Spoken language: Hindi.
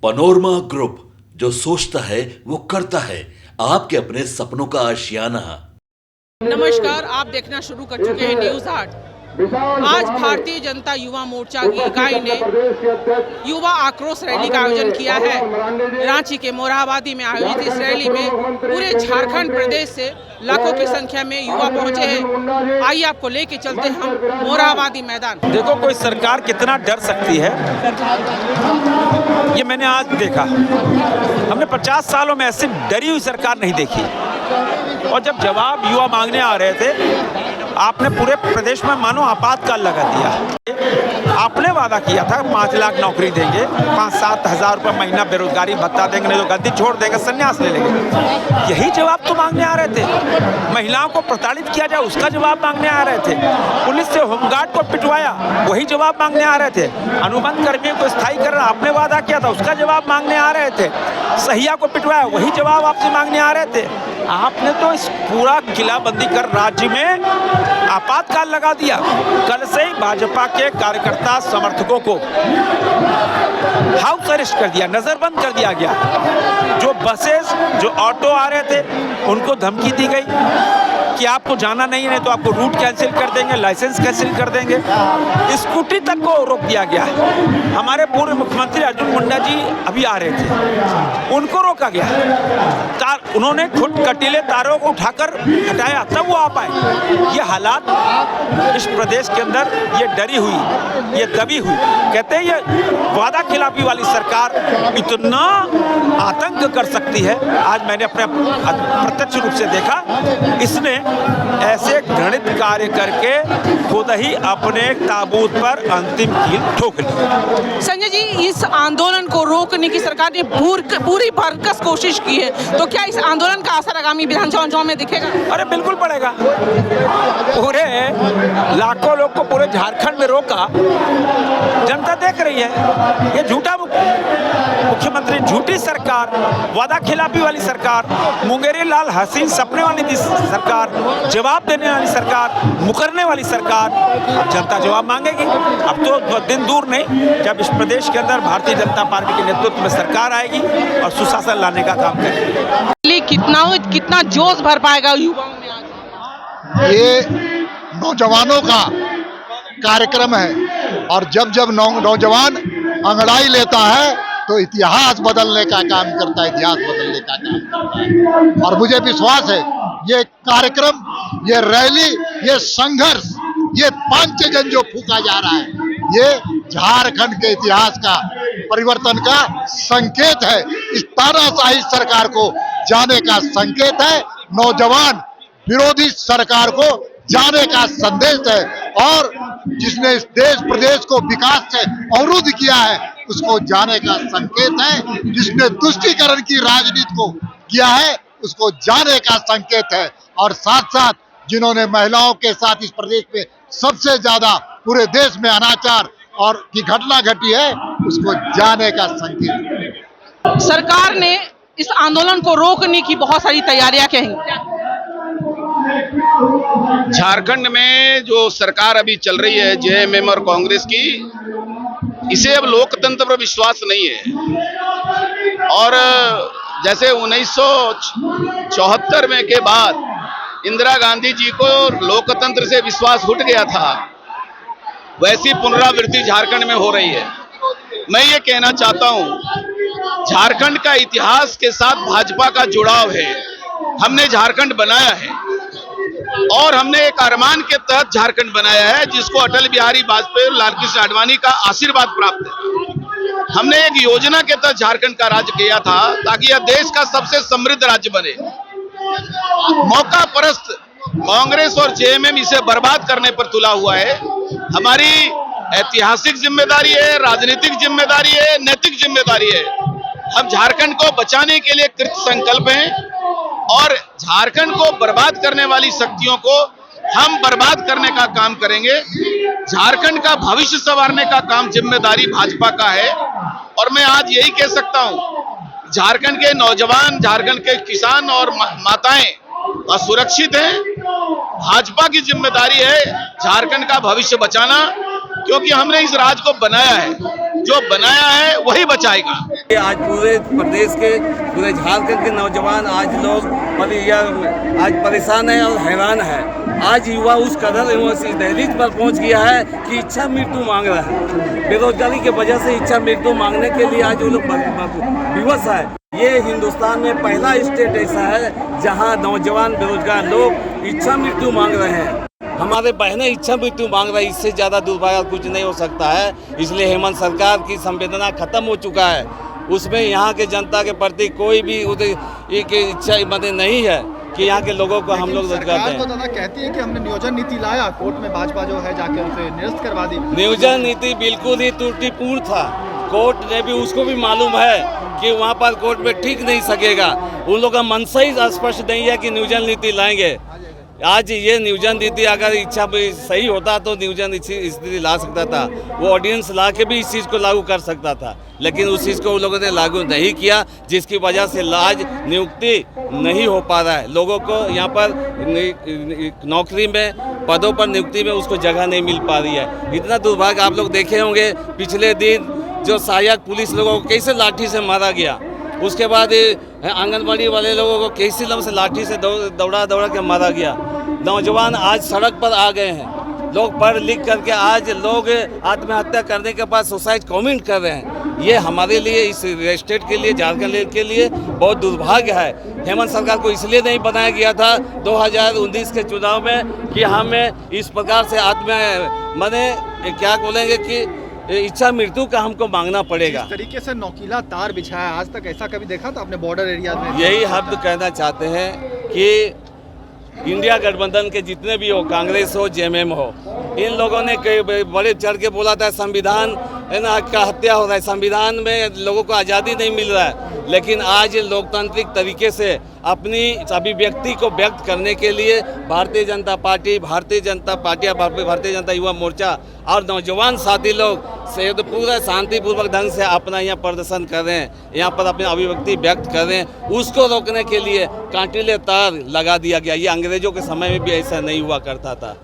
पनोरमा ग्रुप, जो सोचता है वो करता है। आपके अपने सपनों का आशियाना। नमस्कार, आप देखना शुरू कर चुके हैं न्यूज 8। आज भारतीय जनता युवा मोर्चा की इकाई ने युवा आक्रोश रैली का आयोजन किया है। रांची के मोरहाबादी में आयोजित इस रैली में पूरे झारखंड प्रदेश से लाखों की संख्या में युवा पहुंचे हैं। आइए आपको लेके चलते हैं हम मोरहाबादी मैदान। देखो, कोई सरकार कितना डर सकती है, ये मैंने आज देखा। हमने 50 सालों में ऐसी डरी हुई सरकार नहीं देखी। और जब जवाब युवा मांगने आ रहे थे, आपने पूरे प्रदेश में मानो आपातकाल लगा दिया। आपने वादा किया था 5 लाख नौकरी देंगे, 5-7 हज़ार रुपये महीना बेरोजगारी भत्ता देंगे, नहीं तो गद्दी छोड़ देंगे, संन्यास ले लेंगे। यही जवाब तो मांगने आ रहे थे। महिलाओं को प्रताड़ित किया जाए, उसका जवाब मांगने आ रहे थे। पुलिस से होमगार्ड को पिटवाया, वही जवाब मांगने आ रहे थे। अनुबंध कर्मियों को स्थायी करना आपने वादा किया था, उसका जवाब मांगने आ रहे थे। सहिया को पिटवाया, वही जवाब आपसे मांगने आ रहे थे। आपने तो इस पूरा किलाबंदी कर राज्य में आपातकाल लगा दिया। कल से ही भाजपा के कार्यकर्ता समर्थकों को हाउस अरेस्ट कर दिया, नजरबंद कर दिया गया। जो बसेस, जो ऑटो आ रहे थे, उनको धमकी दी गई कि आपको जाना नहीं है तो आपको रूट कैंसिल कर देंगे, लाइसेंस कैंसिल कर देंगे। स्कूटी तक को रोक दिया गया। हमारे पूर्व मुख्यमंत्री अर्जुन मुंडा जी अभी आ रहे थे, उनको रोका गया। उन्होंने खुद कटीले तारों को उठाकर हटाया, तब वो आ पाए। ये हालात इस प्रदेश के अंदर, ये डरी हुई, ये दबी हुई, कहते हैं ये वादा खिलाफी वाली सरकार इतना आतंक कर सकती है। आज मैंने अपने प्रत्यक्ष रूप से देखा। इसने ऐसे घृणित कार्य करके खुद ही अपने ताबूत पर अंतिम कील ठोक ली। संजय जी, इस आंदोलन को रोकने की सरकार ने पूरी भरकस कोशिश की है, तो क्या इस आंदोलन का असर आगामी विधानसभा चुनाव में दिखेगा? अरे बिल्कुल पड़ेगा। पूरे लाखों लोग को पूरे झारखंड में रोका, जनता देख रही है। ये झूठा मुख्यमंत्री, झूठी सरकार, वादा खिलाफी वाली सरकार, मुंगेरी लाल हसीन सपने वाली सरकार, जवाब देने वाली सरकार, मुकरने वाली सरकार। अब जनता जवाब मांगेगी। अब तो दिन दूर नहीं जब इस प्रदेश के अंदर भारतीय जनता पार्टी के नेतृत्व में सरकार आएगी और सुशासन लाने का काम करेगी। कितना जोश भर पाएगा युवाओं में आज? ये नौजवानों का कार्यक्रम है, और जब जब नौजवान अंगड़ाई लेता है तो इतिहास बदलने का काम करता है, इतिहास बदलने का काम करता है। और मुझे विश्वास है ये कार्यक्रम, ये रैली, ये संघर्ष, ये पंचजन जो फूका जा रहा है, ये झारखंड के इतिहास का परिवर्तन का संकेत है। इस तानाशाही सरकार को जाने का संकेत है, नौजवान विरोधी सरकार को जाने का संदेश है। और जिसने इस देश प्रदेश को विकास से अवरुद्ध किया है, उसको जाने का संकेत है। जिसने तुष्टीकरण की राजनीति को किया है, उसको जाने का संकेत है। और साथ साथ जिन्होंने महिलाओं के साथ इस प्रदेश में सबसे ज्यादा पूरे देश में अनाचार और की घटना घटी है, उसको जाने का संकेत है। सरकार ने इस आंदोलन को रोकने की बहुत सारी तैयारियां की हैं। झारखंड में जो सरकार अभी चल रही है जेएमएम और कांग्रेस की, इसे अब लोकतंत्र पर विश्वास नहीं है। और जैसे 1974 में के बाद इंदिरा गांधी जी को लोकतंत्र से विश्वास उठ गया था, वैसी पुनरावृत्ति झारखंड में हो रही है। मैं ये कहना चाहता हूं, झारखंड का इतिहास के साथ भाजपा का जुड़ाव है। हमने झारखंड बनाया है और हमने एक अरमान के तहत झारखंड बनाया है, जिसको अटल बिहारी वाजपेयी और लाल कृष्ण आडवाणी का आशीर्वाद प्राप्त है। हमने एक योजना के तहत झारखंड का राज्य किया था ताकि यह देश का सबसे समृद्ध राज्य बने। मौका परस्त कांग्रेस और जेएमएम इसे बर्बाद करने पर तुला हुआ है। हमारी ऐतिहासिक जिम्मेदारी है, राजनीतिक जिम्मेदारी है, नैतिक जिम्मेदारी है। हम झारखंड को बचाने के लिए कृत संकल्प हैं और झारखंड को बर्बाद करने वाली शक्तियों को हम बर्बाद करने का काम करेंगे। झारखंड का भविष्य संवारने का काम जिम्मेदारी भाजपा का है। और मैं आज यही कह सकता हूं, झारखंड के नौजवान, झारखंड के किसान और माताएं असुरक्षित हैं। भाजपा की जिम्मेदारी है झारखंड का भविष्य बचाना, क्योंकि हमने इस राज्य को बनाया है। जो बनाया है वही बचाएगा। आज पूरे प्रदेश के, पूरे झारखंड के नौजवान आज लोग आज परेशान है और हैरान है। आज युवा उस कदर दहलीज पर पहुंच गया है कि इच्छा मृत्यु मांग रहा है। बेरोजगारी की वजह से इच्छा मृत्यु मांगने के लिए आज वो लोग विवश है। ये हिंदुस्तान में पहला स्टेट ऐसा है जहां नौजवान बेरोजगार लोग इच्छा मृत्यु मांग रहे हैं। हमारे बहनें इच्छा मृत्यु मांग रही है, इससे ज़्यादा दुर्भाग्य कुछ नहीं हो सकता है। इसलिए हेमंत सरकार की संवेदना खत्म हो चुका है, उसमें यहाँ के जनता के प्रति कोई भी एक इच्छा मतलब नहीं है कि यहाँ के लोगों को हम लोग रोजगार दें। तो दादा कहती है कि हमने नियोजन नीति लाया, कोर्ट में भाजपा जो है जाके उसे निरस्त करवा दी। नियोजन नीति बिल्कुल ही त्रुटिपूर्ण था। कोर्ट ने भी, उसको भी मालूम है कि वहाँ पर कोर्ट में ठीक नहीं सकेगा। उन लोगों का मनसा ही स्पष्ट नहीं है कि नियोजन नीति लाएंगे। आज ये नियोजन नीति अगर इच्छा सही होता तो नियोजन स्थिति ला सकता था, वो ऑर्डिनेंस ला के भी इस चीज़ को लागू कर सकता था, लेकिन उस चीज़ को उन लोगों ने लागू नहीं किया, जिसकी वजह से आज नियुक्ति नहीं हो पा रहा है। लोगों को यहाँ पर नौकरी में, पदों पर नियुक्ति में उसको जगह नहीं मिल पा रही है। इतना दुर्भाग्य आप लोग देखे होंगे पिछले दिन जो सहायक पुलिस लोगों को कैसे लाठी से मारा गया, उसके बाद आंगनबाड़ी वाले लोगों को कैसे लम से लाठी से दौड़ा के मारा गया। नौजवान आज सड़क पर आ गए हैं, लोग पढ़ लिख करके आज लोग आत्महत्या करने के बाद सुसाइड कमेंट कर रहे हैं। ये हमारे लिए, इस स्टेट के लिए, झारखंड के लिए बहुत दुर्भाग्य है। हेमंत सरकार को इसलिए नहीं बनाया गया था 2019 के चुनाव में कि हमें इस प्रकार से क्या बोलेंगे कि इच्छा मृत्यु का हमको मांगना पड़ेगा। इस तरीके से नौकीला तार बिछाया, आज तक ऐसा कभी देखा था आपने बॉर्डर एरिया में? यही हम कहना चाहते हैं कि इंडिया गठबंधन के जितने भी हो, कांग्रेस हो, जेएमएम हो, इन लोगों ने कई बड़े चढ़ के बोला था संविधान का हत्या हो रहा है, संविधान में लोगों को आज़ादी नहीं मिल रहा है। लेकिन आज लोकतांत्रिक तरीके से अपनी अभिव्यक्ति को व्यक्त करने के लिए भारतीय जनता पार्टी, भारतीय जनता युवा मोर्चा और नौजवान साथी लोग पूरा शांतिपूर्वक ढंग से अपना यहाँ प्रदर्शन कर रहे हैं, यहाँ पर अपनी अभिव्यक्ति व्यक्त कर रहे हैं। उसको रोकने के लिए कांटिले तार लगा दिया गया। ये अंग्रेजों के समय में भी ऐसा नहीं हुआ करता था।